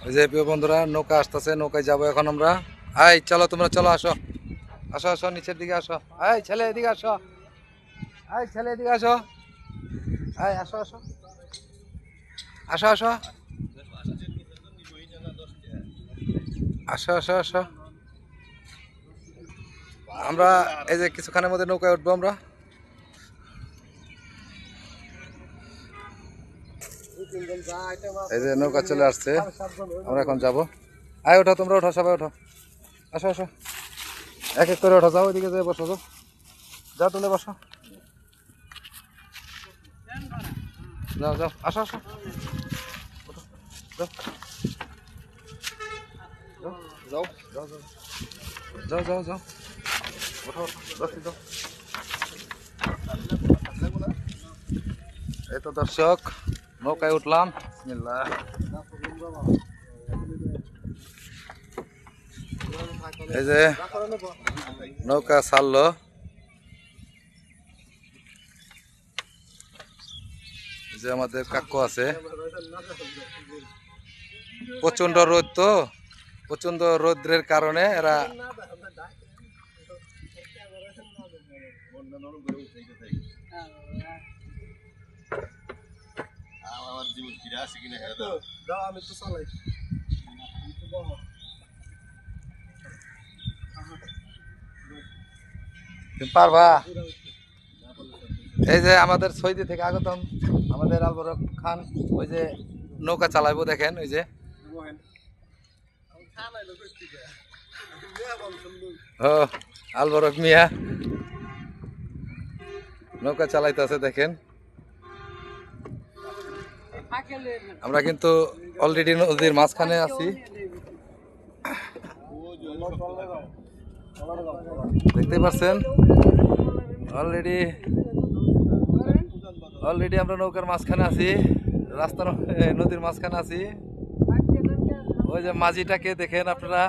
ওই যে প্রিয় বন্ধুরা নৌকা আসতেছে, নৌকায় যাবো এখন আমরা। আই চলো, তোমরা চলো, আসো আসো আসো, নিচের দিকে আসো। আই ছেলে এদিকে আসো, আই ছেলে এদিকে আসো, আই আসো আসো আসো আসো আসো আসো আসো। আমরা এই যে কিছুক্ষণের মধ্যে নৌকায় উঠবো আমরা। এই যে নৌকা চলে আসছে, আমরা এখন যাবো। আয় ওঠো, তোমরা ওঠো, সবাই ওঠো, আসো আসো, এক এক করে ওঠো, যাও ওইদিকে যেয়ে বসো, যাও যাও, তুলে বসো, যাও যাও, আসো আসো, ওঠো, যাও যাও যাও যাও যাও যাও, ওঠো ওঠো, যাও। এই তো দর্শক, নৌকায় উঠলাম। বিসমিল্লাহ। এই যে নৌকা ছাড়লো, যে আমাদের কাকু আছে। প্রচন্ড রোদ, তো প্রচন্ড রোদ্রের কারণে এরা পারবা। এই যে আমাদের সৌদি থেকে আগতম আমাদের আলবরক খান, ওই যে নৌকা চালাইবো, দেখেন ওই যে ও আলবরক মিয়া নৌকা চালাইতেছে, দেখেন। আমরা কিন্তু অলরেডি নদীর মাঝখানে আছি, দেখতে পাচ্ছেন। অলরেডি আমরা নৌকার মাঝখানে আছি, রাস্তা নদীর মাঝখানে আছি। ওই যে মাঝিটাকে দেখেন আপনারা।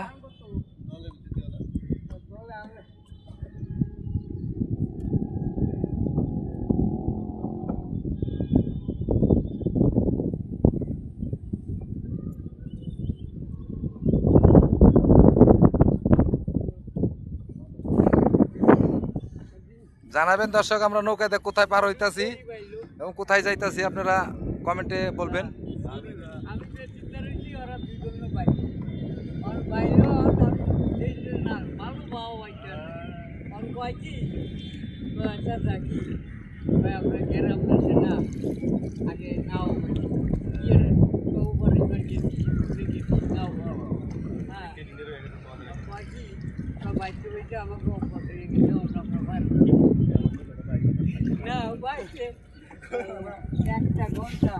জানাবেন দর্শক, আমরা নৌকাতে কোথায় পার হইতাছি এবং কোথায় যাইতাছি, আপনারা কমেন্টে বলবেন। একটা ঘন্টা